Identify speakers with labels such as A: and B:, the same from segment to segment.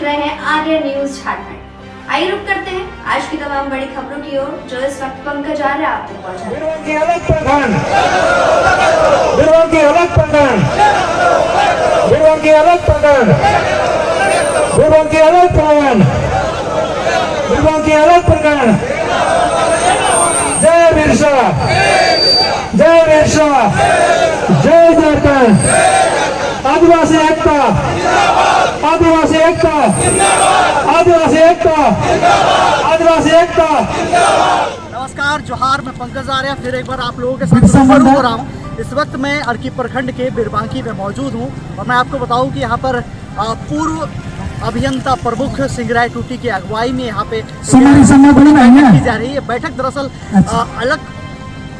A: रहे हैं आर्य न्यूज झारखंड। आइए रुक करते हैं आज की तमाम बड़ी खबरों की ओर जो इस वक्त पंकज आर्य आप तक पहुंचा रहे हैं।
B: जय बिरसा, जय बिरसा, जय झारखंड, आदिवासी एकता, आदिवासी एकता, आदिवासी एकता, आदिवासी एकता।
C: नमस्कार, जोहार, मैं पंकज आर्य फिर एक बार आप लोगों के साथ रूबरू हो रहा हूँ। इस वक्त मैं अर्की प्रखंड के बिरबांकी में मौजूद हूँ और मैं आपको बताऊँ कि यहाँ पर पूर्व अभियंता प्रमुख सिंगराय टूटी की अगुवाई में यहाँ पे बैठक की जा रही है। बैठक दरअसल अलग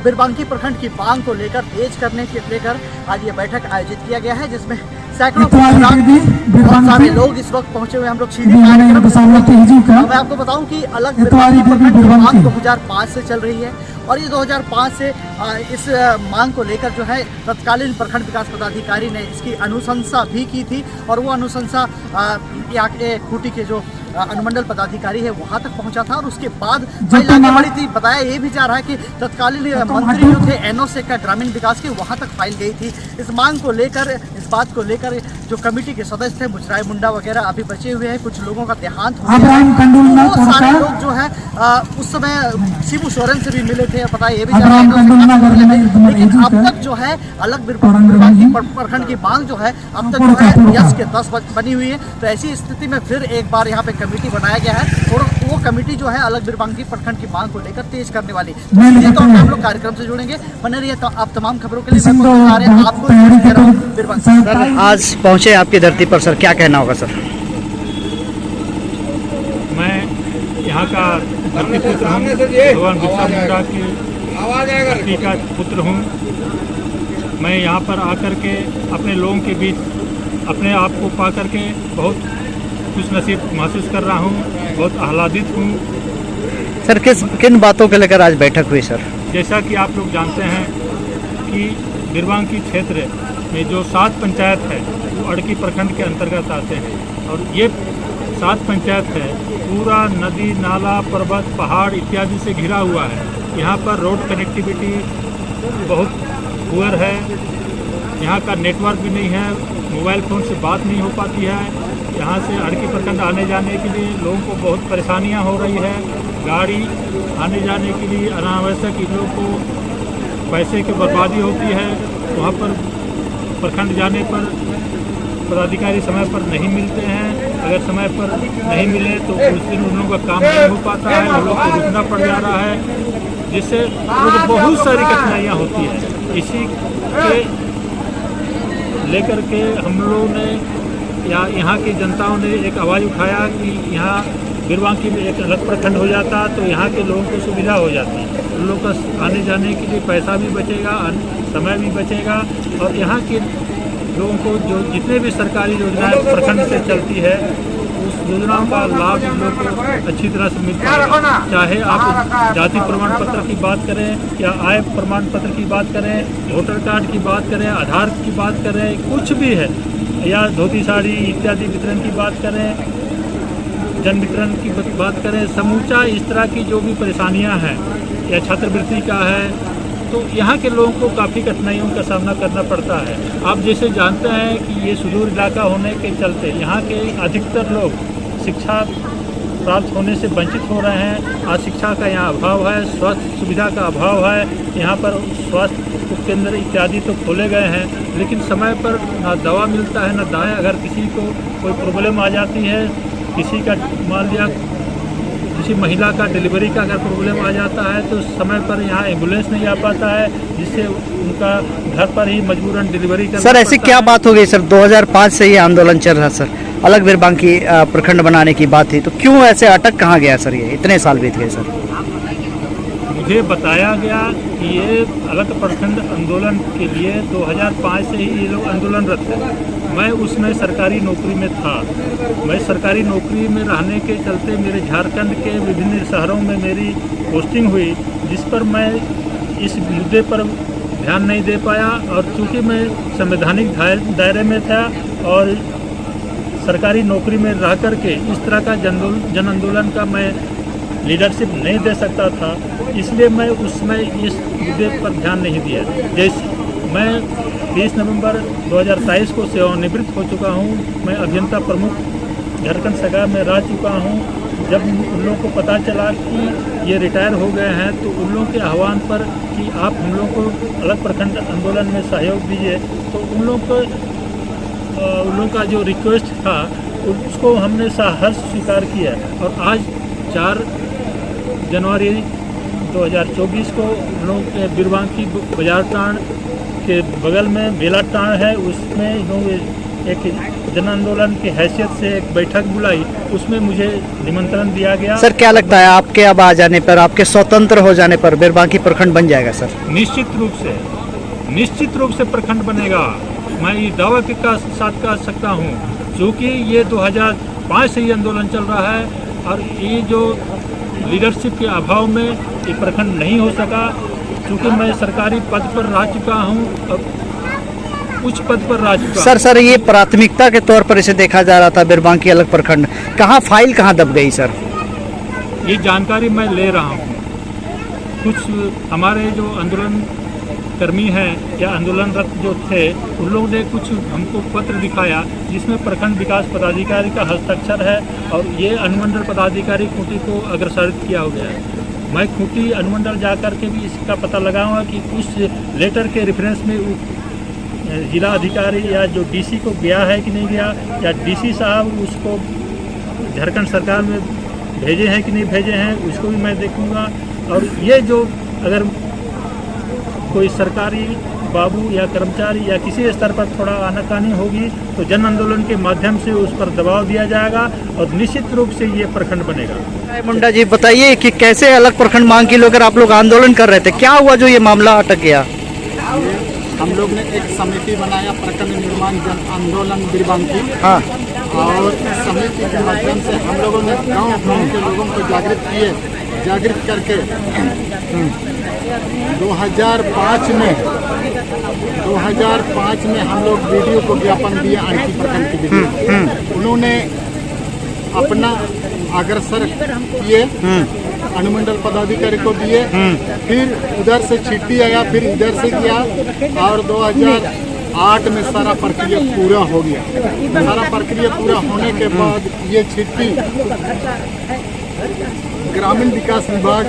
C: बिरबांकी प्रखंड की मांग को लेकर तेज करने के लेकर आज ये बैठक आयोजित किया गया है, जिसमें सैकड़ों बहुत सारे लोग इस वक्त पहुंचे हुए। हम लोग सीधे कार्यक्रम मैं आपको बताऊं कि अलग बिरबांकी प्रखंड की मांग 2005 से चल रही है और ये 2005 से इस मांग को लेकर जो है तत्कालीन प्रखंड विकास पदाधिकारी ने इसकी अनुशंसा भी की थी और वो अनुशंसा यहाँ के खूंटी के जो अनुमंडल पदाधिकारी है वहां तक पहुंचा था और उसके बाद आगे बढ़ी थी। बताया ये भी जा रहा है कि तत्कालीन मंत्री जो थे एनओसे का ग्रामीण विकास के वहां तक फाइल गई थी। इस मांग को लेकर, इस बात को लेकर जो कमेटी के सदस्य थे मुजराय मुंडा वगैरह अभी बचे हुए हैं, कुछ लोगों का देहांत हो गया है। वो सारे लोग जो है उस समय शिबू सोरेन से भी मिले थे। पता ये भी जा रहा है लेकिन अब तक जो है अलग बिरबांकी प्रखंड की मांग जो है अब तक जो है 10 के 10 बनी हुई है। तो ऐसी स्थिति में फिर एक बार यहाँ पे कमेटी बनाया गया है और वो कमेटी जो है अलग बिरबांकी प्रखंड की मांग को लेकर तेज करने वाली। तो हम लोग कार्यक्रम से जुड़ेंगे, बने रहिए। तो आप तमाम खबरों के लिए आपको आज पहुंचे आपकी धरती पर सर, क्या कहना होगा सर?
D: मैं यहाँ का धरती पुत्र हूँ, भगवान बिरसा मुंडा की धरती का पुत्र हूँ। मैं यहाँ पर आकर के अपने लोगों के बीच अपने आप को पा करके बहुत खुश नसीब महसूस कर रहा हूँ, बहुत आह्लादित हूँ।
C: सर किन बातों को लेकर आज बैठक हुई सर?
D: जैसा कि आप लोग जानते हैं कि बिरबांकी क्षेत्र में जो 7 पंचायत है वो अर्की प्रखंड के अंतर्गत आते हैं और ये 7 पंचायत है पूरा नदी नाला पर्वत पहाड़ इत्यादि से घिरा हुआ है। यहाँ पर रोड कनेक्टिविटी बहुत पुअर है, यहाँ का नेटवर्क भी नहीं है, मोबाइल फ़ोन से बात नहीं हो पाती है। यहाँ से अर्की प्रखंड आने जाने के लिए लोगों को बहुत परेशानियाँ हो रही है। गाड़ी आने जाने के लिए अनावश्यक इन लोगों को पैसे की बर्बादी होती है। वहाँ पर प्रखंड जाने पर पदाधिकारी समय पर नहीं मिलते हैं। अगर समय पर नहीं मिले तो उस दिन उन लोगों का काम नहीं हो पाता है, उन लोगों को रुकना पड़ जा रहा है, जिससे बहुत सारी कठिनाइयाँ होती हैं। इसी के लेकर के हम लोगों ने यहाँ की जनताओं ने एक आवाज़ उठाया कि यहाँ बिरबांकी में एक अलग प्रखंड हो जाता तो यहाँ के लोगों को सुविधा हो जाती, उन लोगों का आने जाने के लिए पैसा भी बचेगा, समय भी बचेगा और यहाँ के लोगों को जो जितने भी सरकारी योजनाएं प्रखंड से चलती है उस योजनाओं का लाभ हम लोग को अच्छी तरह से मिल पाएगा। चाहे आप जाति प्रमाण पत्र की बात करें या आय प्रमाण पत्र की बात करें, वोटर कार्ड की बात करें, आधार की बात करें, कुछ भी है, या धोती साड़ी इत्यादि वितरण की बात करें, जन वितरण की बात करें, समूचा इस तरह की जो भी परेशानियां हैं या छात्रवृत्ति का है, तो यहाँ के लोगों को काफ़ी कठिनाइयों का सामना करना पड़ता है। आप जैसे जानते हैं कि ये सुदूर इलाका होने के चलते यहाँ के अधिकतर लोग शिक्षा प्राप्त होने से वंचित हो रहे हैं। आज शिक्षा का यहाँ अभाव है, स्वास्थ्य सुविधा का अभाव है। यहाँ पर स्वास्थ्य उपकेंद्र इत्यादि तो खोले गए हैं लेकिन समय पर ना दवा मिलता है ना दाएँ। अगर किसी को कोई प्रॉब्लम आ जाती है, किसी का मान लिया किसी महिला का डिलीवरी का अगर प्रॉब्लम आ जाता है तो समय पर यहाँ एम्बुलेंस नहीं आ पाता है, जिससे उनका घर पर ही मजबूरन डिलीवरी करना।
C: सर ऐसी क्या बात हो गई सर? 2005 से ये आंदोलन चल रहा सर, अलग बिरबांकी प्रखंड बनाने की बात थी, तो क्यों ऐसे अटक कहाँ गया सर? ये इतने साल बीत गए सर।
D: मुझे बताया गया कि ये अलग प्रखंड आंदोलन के लिए 2005 से ही ये लोग आंदोलनरत थे। मैं उसमें सरकारी नौकरी में था। मैं सरकारी नौकरी में रहने के चलते मेरे झारखंड के विभिन्न शहरों में मेरी पोस्टिंग हुई, जिस पर मैं इस मुद्दे पर ध्यान नहीं दे पाया और चूँकि मैं संवैधानिक दायरे में था और सरकारी नौकरी में रह करके इस तरह का जन आंदोलन का मैं लीडरशिप नहीं दे सकता था, इसलिए मैं उसमें इस मुद्दे पर ध्यान नहीं दिया। जैसे मैं 30 नवंबर 2023 को सेवानिवृत्त हो चुका हूँ, मैं अभियंता प्रमुख झारखंड सरकार में रह चुका हूँ। जब उन लोगों को पता चला कि ये रिटायर हो गए हैं तो उन लोगों के आह्वान पर कि आप हम लोग को अलग प्रखंड आंदोलन में सहयोग दीजिए, तो उन लोगों का जो रिक्वेस्ट था उसको हमने सहर्ष स्वीकार किया। और आज 4 जनवरी 2024 को हम लोग के बिरबांकी बाजार टाण के बगल में बेला टाण है, उसमें लोग एक जन आंदोलन की हैसियत से एक बैठक बुलाई, उसमें मुझे निमंत्रण दिया गया।
C: सर क्या लगता है आपके अब आ जाने पर, आपके स्वतंत्र हो जाने पर बिरबांकी प्रखंड बन जाएगा सर?
D: निश्चित रूप से प्रखंड बनेगा। मैं ये दावा के साथ कह सकता हूँ, क्योंकि ये 2005 से ये आंदोलन चल रहा है और ये जो लीडरशिप के अभाव में ये प्रखंड नहीं हो सका। क्योंकि मैं सरकारी पद पर रह चुका हूँ और उच्च पद पर रह चुका।
C: सर ये प्राथमिकता के तौर पर इसे देखा जा रहा था बिरबांकी अलग प्रखंड, फाइल कहाँ दब गई सर?
D: ये जानकारी मैं ले रहा हूँ। कुछ हमारे जो आंदोलन कर्मी हैं या आंदोलनरत जो थे, उन लोगों ने कुछ हमको पत्र दिखाया जिसमें प्रखंड विकास पदाधिकारी का हस्ताक्षर है और ये अनुमंडल पदाधिकारी खूंटी को अग्रसारित किया हो गया है। मैं खूंटी अनुमंडल जा कर के भी इसका पता लगाऊंगा कि उस लेटर के रेफरेंस में जिला अधिकारी या जो डीसी को गया है कि नहीं गया, या डीसी साहब उसको झारखंड सरकार में भेजे हैं कि नहीं भेजे हैं, उसको भी मैं देखूंगा। और ये जो अगर कोई सरकारी बाबू या कर्मचारी या किसी स्तर पर थोड़ा आनाकानी होगी तो जन आंदोलन के माध्यम से उस पर दबाव दिया जाएगा और निश्चित रूप से ये प्रखंड बनेगा।
C: मुंडा जी बताइए कि कैसे अलग प्रखंड मांग के लेकर आप लोग आंदोलन कर रहे थे, क्या हुआ जो ये मामला अटक गया?
E: हम लोग ने एक समिति बनाया प्रखंड निर्माण जन आंदोलन बिरबांकी।
C: हाँ।
E: और इस समिति के माध्यम से हम लोगों ने गांव के लोगों को जागृत करके 2005 में हम लोग वीडियो को ज्ञापन दिए आंटी प्रखंड की वीडियो। उन्होंने अपना अग्रसर किए, अनुमंडल पदाधिकारी को दिए, फिर उधर से चिट्ठी आया, फिर इधर से किया और 2008 में सारा प्रक्रिया पूरा हो गया। सारा प्रक्रिया पूरा होने के बाद ये चिट्ठी ग्रामीण विकास विभाग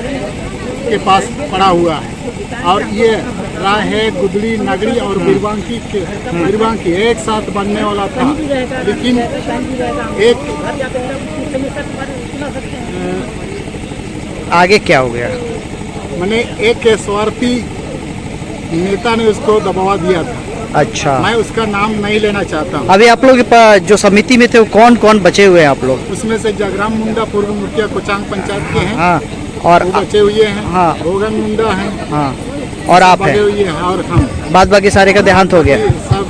E: के पास पड़ा हुआ है और ये राहे, गुदड़ी, नगरी और बिरबांकी एक साथ बनने वाला था, लेकिन एक
C: आगे क्या हो गया?
E: मैंने एक स्वार्थी नेता ने उसको दबावा दिया था।
C: अच्छा,
E: मैं उसका नाम नहीं लेना चाहता हूँ।
C: अभी आप लोग जो समिति में थे वो कौन कौन बचे हुए हैं आप लोग?
E: उसमें से जगराम मुंडा पूर्व मुखिया कोचांग पंचायत के हैं।
C: हाँ, और
E: वो बचे हुए हैं।
C: हाँ,
E: रोगन मुंडा हैं।
C: हाँ, और आप हैं।
E: हुए हैं और हम
C: बाद बाकी सारे का देहांत हो गया।
E: सब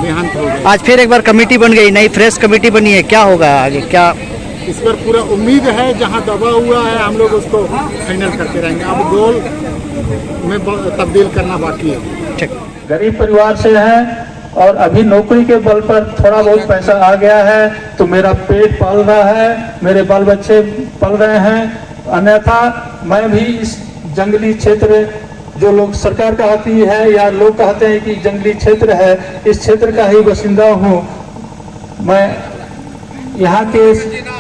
E: देहांत हो गया।
C: आज फिर एक बार कमेटी बन गई, नई फ्रेश कमेटी बनी है, क्या होगा आगे? क्या
E: इस पर पूरा उम्मीद है, जहां दबा हुआ है हम लोग उसको फाइनल करते रहेंगे। अब गोल में तब्दील करना बाकी है।
C: ठीक।
B: गरीब परिवार से हैं और अभी नौकरी के बल पर थोड़ा बहुत पैसा आ गया है तो मेरा पेट पाल रहा है, मेरे बाल बच्चे पल रहे हैं। अन्यथा मैं भी इस जंगली क्षेत्र, जो लोग सरकार कहती है या लोग कहते हैं कि जंगली क्षेत्र है, इस क्षेत्र का ही बासिंदा हूँ। मैं यहाँ के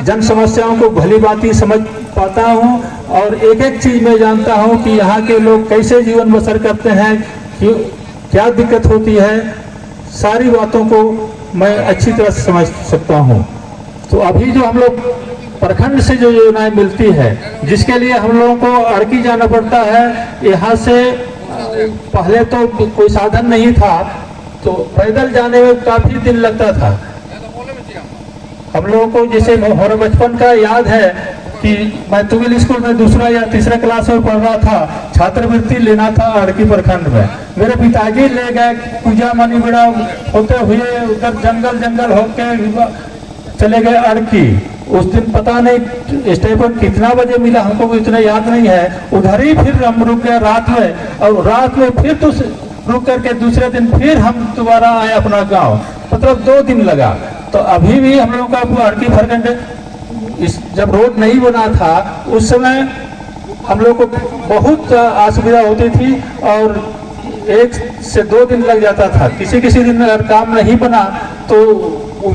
B: जन समस्याओं को भली भांति समझ पाता हूँ और एक एक चीज मैं जानता हूँ कि यहाँ के लोग कैसे जीवन बसर करते हैं, क्या दिक्कत होती है, सारी बातों को मैं अच्छी तरह से समझ सकता हूँ। तो अभी जो हम लोग प्रखंड से जो योजनाएं मिलती है, जिसके लिए हम लोगों को अड़की जाना पड़ता है, यहाँ से पहले तो कोई साधन नहीं था तो पैदल जाने में काफी दिन लगता था। हम लोगों को जैसे हमारे बचपन का याद है कि मैं तुगिल स्कूल में दूसरा या तीसरा क्लास में पढ़ रहा था, छात्रवृत्ति लेना था अड़की प्रखंड में। मेरे पिताजी ले गए, पूजा मनी बड़ा होते हुए उधर जंगल होके चले गए अड़की। उस दिन पता नहीं स्टेशन कितना बजे मिला, हमको भी इतना याद नहीं है। उधर ही फिर हम रुक गए रात में, और रात में फिर तो रुक करके दूसरे दिन फिर हम दोबारा आए अपना गांव। मतलब 2 दिन लगा। तो अभी भी हम लोगों का अड़की प्रखंड जब रोड नहीं बना था उस समय हम लोग को बहुत असुविधा होती थी और 1 से 2 दिन लग जाता था। किसी दिन अगर काम नहीं बना तो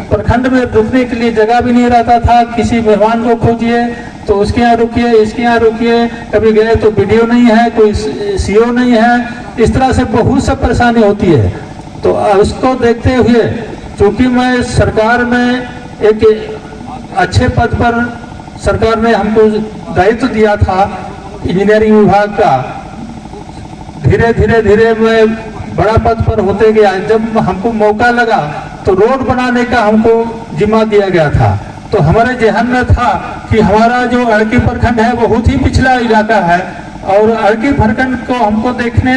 B: प्रखंड में रुकने के लिए जगह भी नहीं रहता था। किसी मेहमान को खोजिए तो उसके यहाँ रुकिए, इसके यहाँ रुकिए, कभी गए तो वीडियो नहीं है, कोई सीओ नहीं है, इस तरह से बहुत सब परेशानी होती है। तो उसको देखते हुए चूँकि मैं सरकार में एक अच्छे पद पर सरकार ने हमको दायित्व दिया था इंजीनियरिंग विभाग का, धीरे धीरे मैं बड़ा पद पर होते गया। जब हमको मौका लगा तो रोड बनाने का हमको जिम्मा दिया गया था। तो हमारे जहन में था कि हमारा जो अड़की प्रखंड है बहुत ही पिछड़ा इलाका है और अड़की प्रखंड को हमको देखने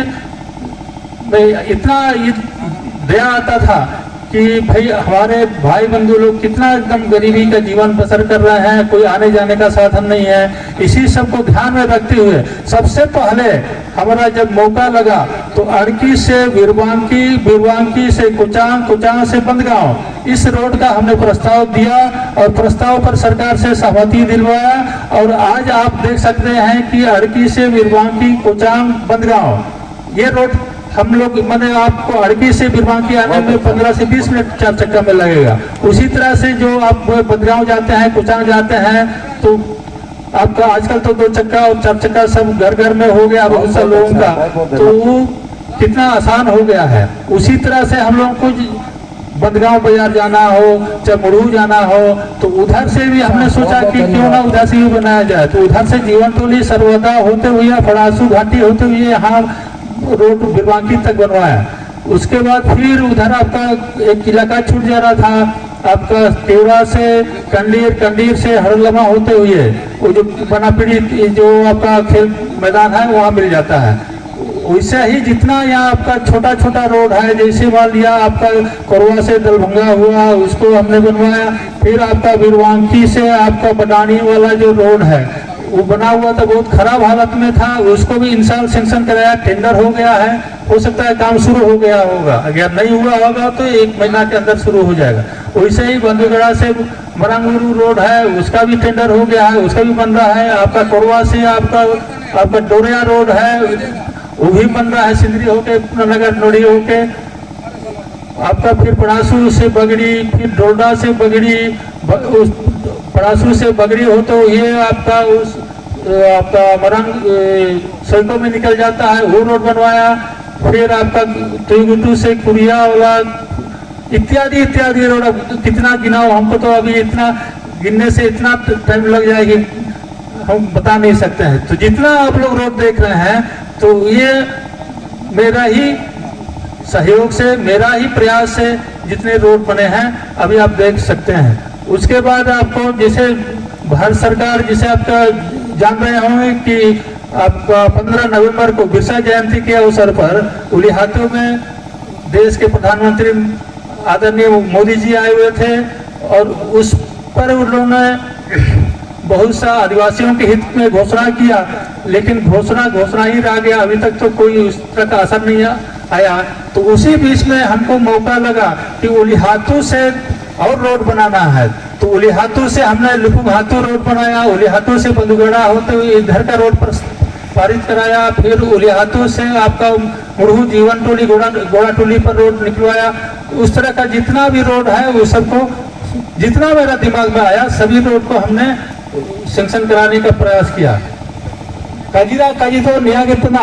B: में इतना दया आता था कि भाई हमारे भाई बंधु लोग कितना एकदम गरीबी का जीवन बसर कर रहे हैं, कोई आने जाने का साधन नहीं है। इसी सब को ध्यान में रखते हुए सबसे पहले हमारा जब मौका लगा तो अड़की से बिरवांकी से कुचांग, कुचांग से बंदगांव, इस रोड का हमने प्रस्ताव दिया और प्रस्ताव पर सरकार से सहमति दिलवाया। और आज आप देख सकते हैं कि अड़की से बिरवांकी, कुचांग, बंदगांव ये रोड हम लोग मैंने आपको अड़की से बिरवांकी आने में 15 से 20 मिनट 4 चक्का में लगेगा। उसी तरह से जो आप बंदगांव जाते हैं, कुचांग जाते हैं तो आपका आजकल तो 2 चक्का और 4 चक्का सब घर में हो गया बहुत सारे लोगों का, तो वो कितना आसान हो गया है। उसी तरह से हम लोगों को बंदगांव बाजार जाना हो, चाहे मुड़ू जाना हो, तो उधर से भी हमने सोचा कि क्यों ना उधर से भी बनाया जाए। तो उधर से जीवन टोली सर्वदा होते हुए फड़ासू घाटी होते हुए यहाँ रोड बिरवांकी तक बनवाया। उसके बाद फिर उधर आपका एक इलाका छूट जा रहा था आपका केवड़ा से कंडीर से हरलमा होते हुए वो जो बनापीड़ी जो आपका खेल मैदान है वहाँ मिल जाता है। वैसे ही जितना यहाँ आपका छोटा छोटा रोड है, जैसे मान लिया आपका कोरवा से दलभंगा हुआ उसको हमने बनवाया। फिर आपका बिरवांकी से आपका बडानी वाला जो रोड है वो बना हुआ था, बहुत खराब हालत में था, उसको भी इंसान सेंक्शन कराया, टेंडर हो गया है। हो सकता है काम शुरू हो गया होगा, अगर नहीं हुआ होगा तो 1 महीना के अंदर शुरू हो जाएगा। वैसे ही बंदूगढ़ा से मरंगुरु रोड है उसका भी टेंडर हो गया है, उसका भी बन रहा है। आपका कोरवा से आपका डोरिया रोड है वो भी बन रहा है, सिंदरी होके नगर नोड़ी होके आपका फिर पड़ासू से बगड़ी, फिर डोरडा से बगड़ी, पड़ासू से बगड़ी हो तो ये आपका आपका मरंग सड़कों में निकल जाता है, वो रोड बनवाया। फिर आपका तुईगुटू से कुरिया वाला इत्यादि इत्यादि रोड, कितना गिनाओ हमको तो अभी इतना गिनने से इतना टाइम लग जाएगी हम बता नहीं सकते हैं। तो जितना आप लोग रोड देख रहे हैं तो ये मेरा ही सहयोग से, मेरा ही प्रयास से जितने रोड बने हैं अभी आप देख सकते हैं। उसके बाद आपको जैसे भारत सरकार जिसे आपका जान रहे होंगे कि आपका 15 नवंबर को बिरसा जयंती के अवसर पर उलिहातू में देश के प्रधानमंत्री आदरणीय मोदी जी आए हुए थे और उस पर उन्होंने बहुत सा आदिवासियों के हित में घोषणा किया, लेकिन घोषणा ही रह गया, अभी तक तो कोई उस तरह का असर नहीं आया। तो उसी बीच में हमको मौका लगा कि उलिहातू से और रोड बनाना है, तो उलिहातू से हमने लुपुघातू रोड बनाया, उलिहातू से बंदूगढ़ा होते हुए इधर का रोड पर पारित कराया। फिर उलिहातू से आपका मुड़ू जीवन टोली गोड़ा टोली पर रोड निकलवाया। उस तरह का जितना भी रोड है वो सबको जितना मेरा दिमाग में आया सभी रोड को हमने सेंक्शन कराने का प्रयास किया। काजी तो निया कितना